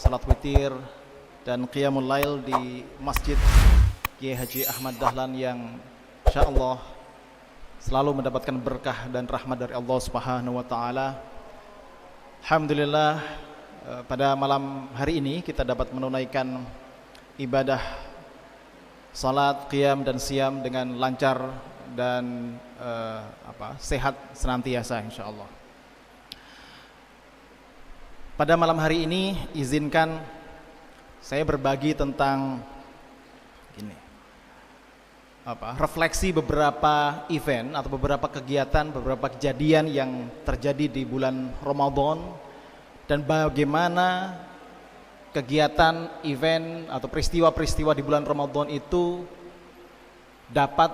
salat witir dan qiyamul lail di Masjid Kiai Haji Ahmad Dahlan yang insyaallah selalu mendapatkan berkah dan rahmat dari Allah Subhanahu wa taala. Alhamdulillah, pada malam hari ini kita dapat menunaikan ibadah salat, qiyam dan siam dengan lancar dan sehat senantiasa insyaallah. Pada malam hari ini izinkan saya berbagi tentang refleksi beberapa event atau beberapa kegiatan, beberapa kejadian yang terjadi di bulan Ramadan dan bagaimana kegiatan, event atau peristiwa-peristiwa di bulan Ramadan itu dapat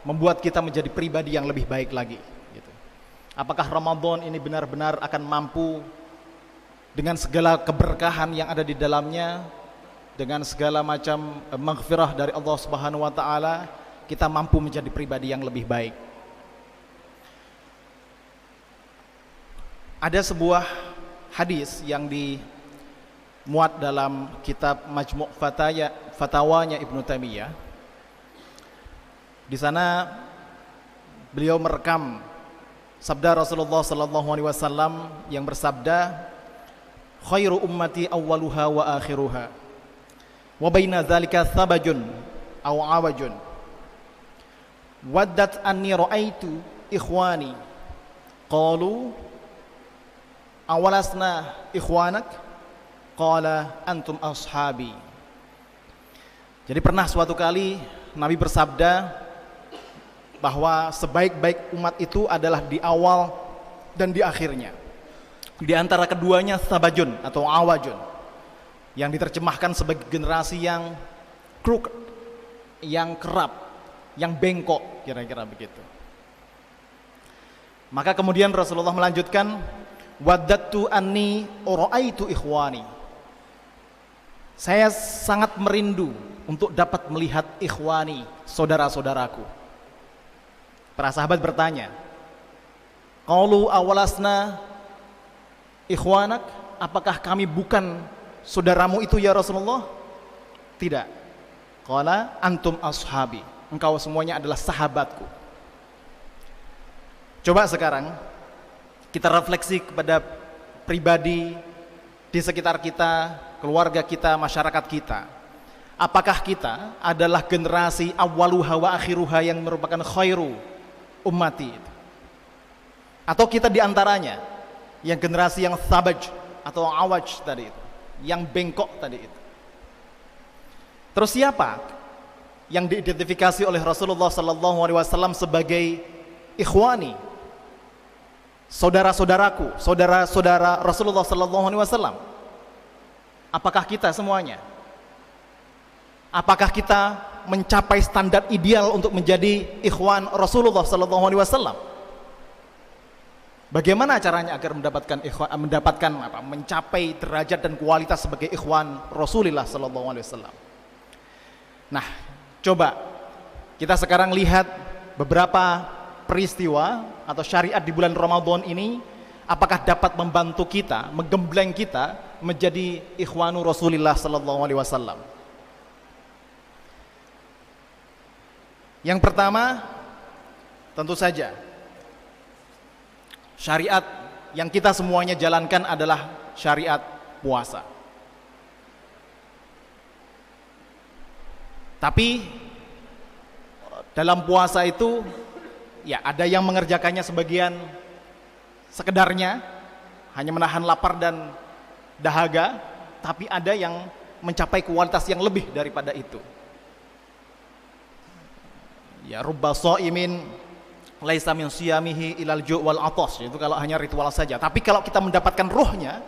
membuat kita menjadi pribadi yang lebih baik lagi gitu. Apakah Ramadan ini benar-benar akan mampu dengan segala keberkahan yang ada di dalamnya, dengan segala macam maghfirah dari Allah Subhanahu wa taala, kita mampu menjadi pribadi yang lebih baik. Ada sebuah hadis yang dimuat dalam kitab Majmu' Fatawanya Ibnu Taimiyah. Di sana beliau merekam sabda Rasulullah sallallahu alaihi wasallam yang bersabda, khairu ummati awwaluha wa akhiruha wa baina dzalika sabajun aw awajun waddat anni ra'aitu ikhwani qalu awalasna ikhwanak qala antum ashabi. Jadi pernah suatu kali Nabi bersabda bahwa sebaik-baik umat itu adalah di awal dan di akhirnya. Di antara keduanya sabajun atau awajun, yang diterjemahkan sebagai generasi yang crooked, yang kerap, yang bengkok, kira-kira begitu. Maka kemudian Rasulullah melanjutkan, waddatu anni ra'aitu ikhwani. Saya sangat merindu untuk dapat melihat ikhwani, saudara-saudaraku. Para sahabat bertanya, qalu awalasna ikhwanak, apakah kami bukan saudaramu itu ya Rasulullah? Tidak. Qala antum ashabi, engkau semuanya adalah sahabatku. Coba sekarang kita refleksi kepada pribadi di sekitar kita, keluarga kita, masyarakat kita. Apakah kita adalah generasi awwaluha wa akhiruha yang merupakan khairu ummati itu? Atau kita diantaranya yang generasi yang sabaj atau awaj tadi itu, yang bengkok tadi itu? Terus siapa yang diidentifikasi oleh Rasulullah sallallahu alaihi wasallam sebagai ikhwani, saudara-saudaraku, saudara-saudara Rasulullah sallallahu alaihi wasallam? Apakah kita semuanya? Apakah kita mencapai standar ideal untuk menjadi ikhwan Rasulullah sallallahu alaihi wasallam? Bagaimana caranya agar mencapai derajat dan kualitas sebagai ikhwan Rasulullah sallallahu alaihi wasallam? Nah, coba kita sekarang lihat beberapa peristiwa atau syariat di bulan Ramadan ini, apakah dapat membantu kita, menggembleng kita menjadi ikhwanu Rasulullah sallallahu alaihi wasallam. Yang pertama, tentu saja syariat yang kita semuanya jalankan adalah syariat puasa. Tapi dalam puasa itu ya ada yang mengerjakannya sebagian sekedarnya, hanya menahan lapar dan dahaga, tapi ada yang mencapai kualitas yang lebih daripada itu. Ya rubba shaimin laisa min siyamihi ilal ju' wal atas, itu kalau hanya ritual saja. Tapi kalau kita mendapatkan ruhnya,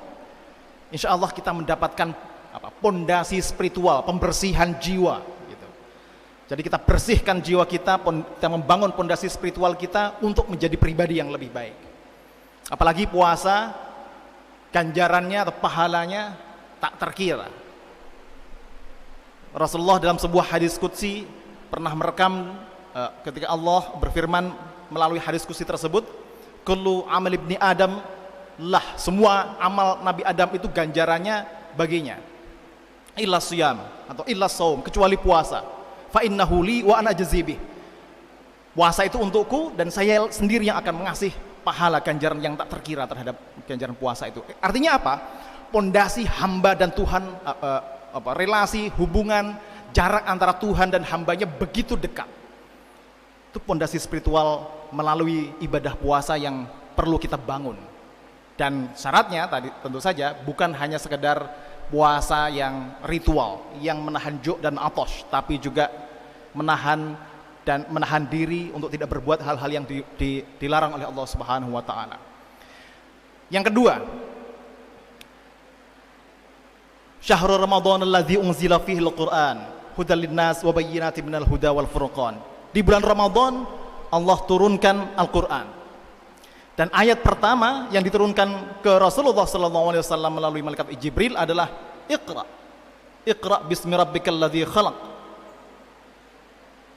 insyaallah kita mendapatkan pondasi spiritual, pembersihan jiwa gitu. Jadi kita bersihkan jiwa kita, kita membangun pondasi spiritual kita untuk menjadi pribadi yang lebih baik. Apalagi puasa, ganjarannya atau pahalanya tak terkira. Rasulullah dalam sebuah hadis qudsi pernah merekam ketika Allah berfirman melalui hadis qudsi tersebut, kullu amal ibni Adam lah, semua amal Nabi Adam itu ganjarannya baginya illa siyam atau illa saum, kecuali puasa. Fa innahu li wa ana ajzibih. Puasa itu untukku dan saya sendiri yang akan mengasih pahala ganjaran yang tak terkira terhadap ganjaran puasa itu. Artinya apa? Pondasi hamba dan Tuhan, relasi, hubungan, jarak antara Tuhan dan hambanya begitu dekat. Itu pondasi spiritual melalui ibadah puasa yang perlu kita bangun. Dan syaratnya tadi tentu saja bukan hanya sekedar puasa yang ritual, yang menahan juk dan atosh, tapi juga menahan diri untuk tidak berbuat hal-hal yang dilarang oleh Allah Subhanahu wa taala. Yang kedua, Syahrul Ramadan alladzi unzila fihi al-Qur'an hudal linnas wa bayyinatin minal huda wal furqan. Di bulan Ramadan Allah turunkan Al-Qur'an. Dan ayat pertama yang diturunkan ke Rasulullah sallallahu alaihi wasallam melalui malaikat Jibril adalah Iqra. Iqra bismi rabbikal ladzi khalaq.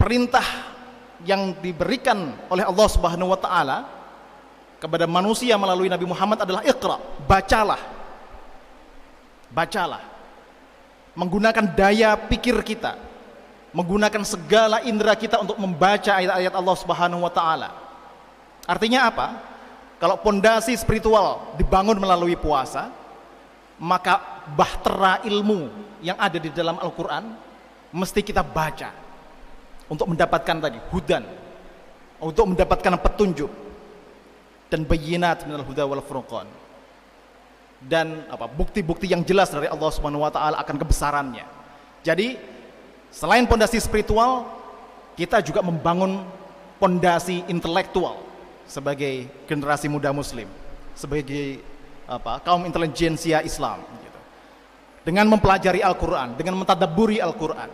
Perintah yang diberikan oleh Allah Subhanahu wa taala kepada manusia melalui Nabi Muhammad adalah Iqra, bacalah. Bacalah. Menggunakan daya pikir kita, menggunakan segala indera kita untuk membaca ayat-ayat Allah Subhanahu wa taala. Artinya apa? Kalau pondasi spiritual dibangun melalui puasa, maka bahtera ilmu yang ada di dalam Al-Quran mesti kita baca untuk mendapatkan tadi hudan, untuk mendapatkan petunjuk dan bayyinat minal huda wal furqan, dan bukti-bukti yang jelas dari Allah Subhanahu wa taala akan kebesarannya. Jadi selain pondasi spiritual, kita juga membangun pondasi intelektual sebagai generasi muda muslim, sebagai kaum intelijensia Islam gitu. Dengan mempelajari Al-Quran, dengan mentadabburi Al-Quran.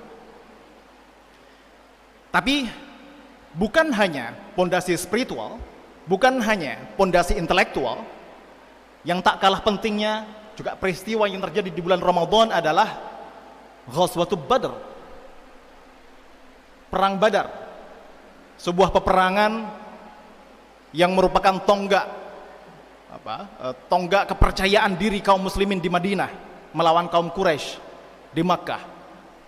Tapi bukan hanya pondasi spiritual, bukan hanya pondasi intelektual, yang tak kalah pentingnya juga peristiwa yang terjadi di bulan Ramadan adalah Ghazwatul Badr, Perang Badar, sebuah peperangan yang merupakan tonggak kepercayaan diri kaum muslimin di Madinah melawan kaum Quraisy di Makkah,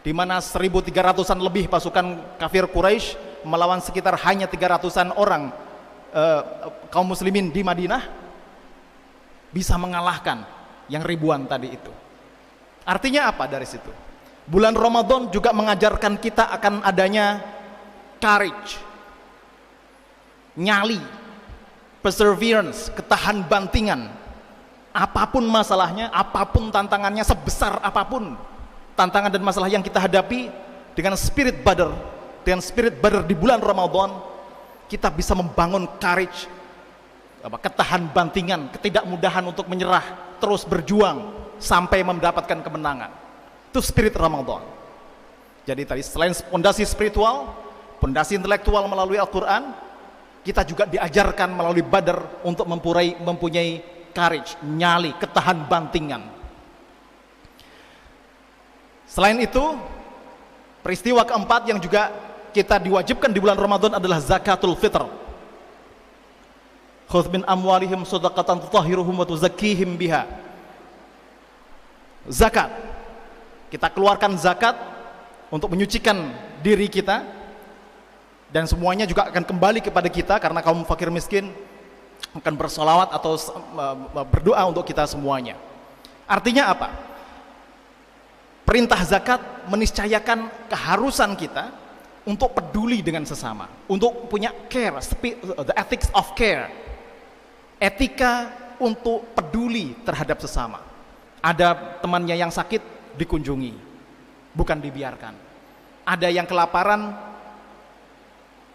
di mana 1.300-an lebih pasukan kafir Quraisy melawan sekitar hanya 300-an orang kaum muslimin di Madinah, bisa mengalahkan yang ribuan tadi itu. Artinya apa dari situ? Bulan Ramadan juga mengajarkan kita akan adanya courage, nyali, perseverance, ketahan bantingan. Apapun masalahnya, apapun tantangannya, sebesar apapun tantangan dan masalah yang kita hadapi, dengan spirit Badr di bulan Ramadan, kita bisa membangun courage, ketahan bantingan, ketidakmudahan untuk menyerah, terus berjuang sampai mendapatkan kemenangan. Itu spirit Ramadan. Jadi tadi selain pondasi spiritual, pondasi intelektual melalui Al-Quran, kita juga diajarkan melalui Badar untuk mempunyai courage, nyali, ketahan bantingan. Selain itu, peristiwa keempat yang juga kita diwajibkan di bulan Ramadan adalah zakatul fitr. Khudz min amwalihim shadaqatan tutahhiruhum wa tuzakkihim biha. Zakat. Kita keluarkan zakat untuk menyucikan diri kita, dan semuanya juga akan kembali kepada kita karena kaum fakir miskin akan bersolawat atau berdoa untuk kita semuanya. Artinya apa? Perintah zakat meniscayakan keharusan kita untuk peduli dengan sesama, untuk punya care, the ethics of care, etika untuk peduli terhadap sesama. Ada temannya yang sakit, dikunjungi, bukan dibiarkan. Ada yang kelaparan,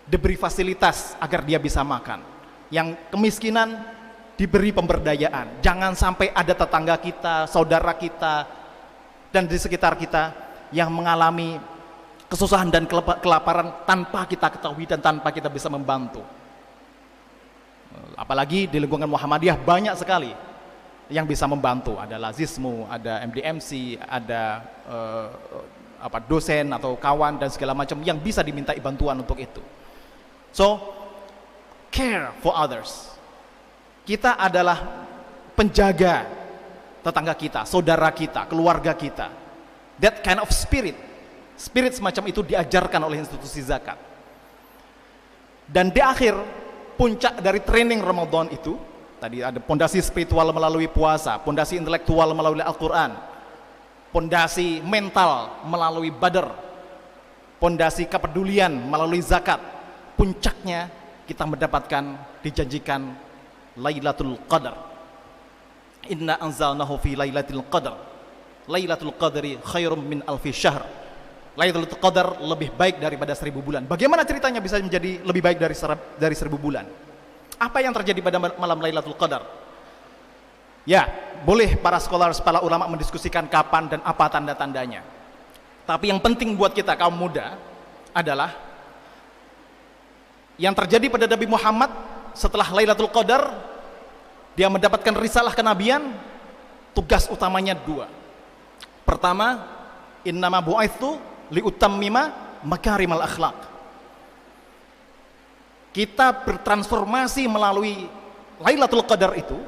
diberi fasilitas agar dia bisa makan. Yang kemiskinan, diberi pemberdayaan. Jangan sampai ada tetangga kita, saudara kita, dan di sekitar kita yang mengalami kesusahan dan kelaparan tanpa kita ketahui dan tanpa kita bisa membantu. Apalagi di lingkungan Muhammadiyah banyak sekali yang bisa membantu. Ada Lazismu, ada MDMC, ada dosen atau kawan dan segala macam yang bisa dimintai bantuan untuk itu. So, care for others. Kita adalah penjaga tetangga kita, saudara kita, keluarga kita. That kind of spirit. Spirit semacam itu diajarkan oleh institusi zakat. Dan di akhir puncak dari training Ramadan itu, tadi ada pondasi spiritual melalui puasa, pondasi intelektual melalui Al-Quran, pondasi mental melalui Badr, pondasi kepedulian melalui zakat. Puncaknya kita mendapatkan, dijanjikan Lailatul Qadar. Inna anzalnahu fi Lailatul Qadar. Lailatul Qadri khairum min alfi syahr. Lailatul Qadar lebih baik daripada 1000 bulan. Bagaimana ceritanya bisa menjadi lebih baik dari 1000 bulan? Apa yang terjadi pada malam Lailatul Qadar? Ya, boleh para scholars, para ulama mendiskusikan kapan dan apa tanda-tandanya. Tapi yang penting buat kita kaum muda adalah yang terjadi pada Nabi Muhammad setelah Lailatul Qadar, dia mendapatkan risalah kenabian. Tugas utamanya 2. Pertama, innama bu'aitsu liutammima makarimal akhlak. Kita bertransformasi melalui Lailatul Qadar itu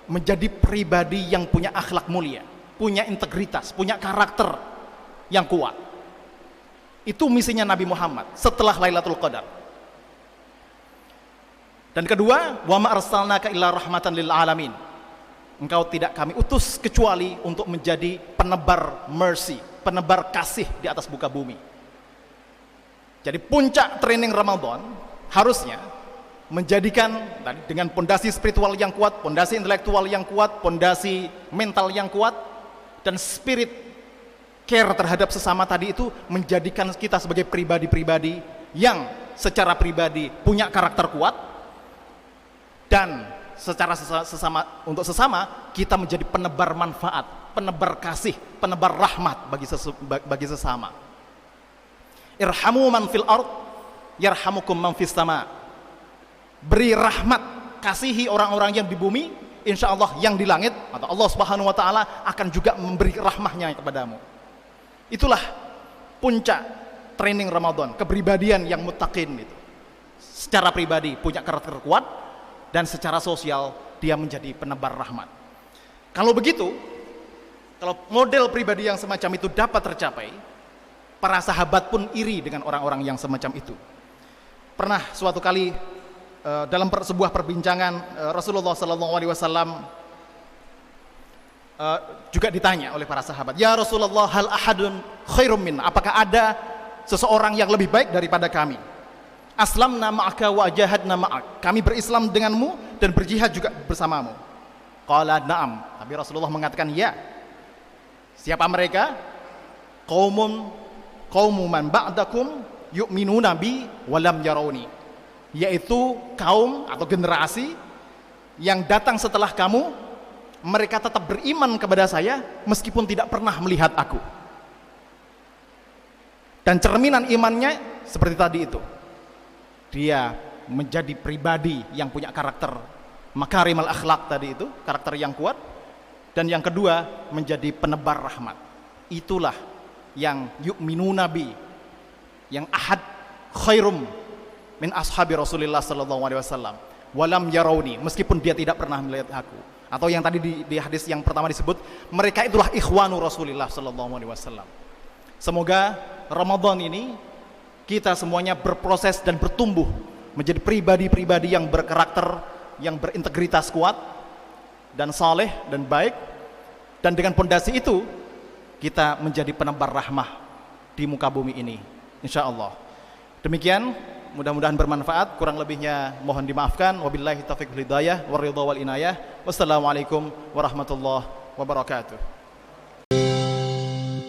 menjadi pribadi yang punya akhlak mulia, punya integritas, punya karakter yang kuat. Itu misinya Nabi Muhammad setelah Lailatul Qadar. Dan kedua, wa ma arsalnaka illa rahmatan lil alamin. Engkau tidak kami utus kecuali untuk menjadi penebar mercy, penebar kasih di atas muka bumi. Jadi puncak training Ramadan harusnya menjadikan dengan pondasi spiritual yang kuat, pondasi intelektual yang kuat, pondasi mental yang kuat, dan spirit care terhadap sesama tadi itu menjadikan kita sebagai pribadi-pribadi yang secara pribadi punya karakter kuat, dan secara untuk sesama kita menjadi penebar manfaat, penebar kasih, penebar rahmat bagi sesama. Irhamu man fil ard yarhamukum man fis sama. Beri rahmat, kasihi orang-orang yang di bumi, insya Allah yang di langit atau Allah Subhanahu wa taala akan juga memberi rahmahnya kepadamu. Itulah puncak training Ramadan, kepribadian yang muttaqin itu. Secara pribadi punya karakter kuat, dan secara sosial dia menjadi penebar rahmat. Kalau begitu, kalau model pribadi yang semacam itu dapat tercapai, para sahabat pun iri dengan orang-orang yang semacam itu. Pernah suatu kali dalam sebuah perbincangan Rasulullah SAW juga ditanya oleh para sahabat, ya Rasulullah, hal ahadun khairum minna, apakah ada seseorang yang lebih baik daripada kami? Aslamna ma'aka wa jahadna ma'ak, kami berislam denganmu dan berjihad juga bersamamu. Qala na'am, tapi Rasulullah mengatakan ya. Siapa mereka? Qaumun man ba'dakum yu'minuna bi wa lam yarawni, yaitu kaum atau generasi yang datang setelah kamu, mereka tetap beriman kepada saya meskipun tidak pernah melihat aku. Dan cerminan imannya seperti tadi itu, dia menjadi pribadi yang punya karakter makarimal akhlak tadi itu, karakter yang kuat. Dan yang kedua, menjadi penebar rahmat. Itulah yang yu'minu nabi, yang ahad khairum min ashabi Rasulullah sallallahu alaihi wasallam walam yarawni, meskipun dia tidak pernah melihat aku. Atau yang tadi di hadis yang pertama disebut, mereka itulah ikhwanu Rasulullah sallallahu alaihi wasallam. Semoga Ramadan ini kita semuanya berproses dan bertumbuh menjadi pribadi-pribadi yang berkarakter, yang berintegritas kuat dan saleh dan baik, dan dengan pondasi itu kita menjadi penebar rahmah di muka bumi ini, insya Allah. Demikian, mudah-mudahan bermanfaat, kurang lebihnya mohon dimaafkan. Wabillahi taufiq wal hidayah, waridha wal inayah. Wassalamualaikum warahmatullahi wabarakatuh.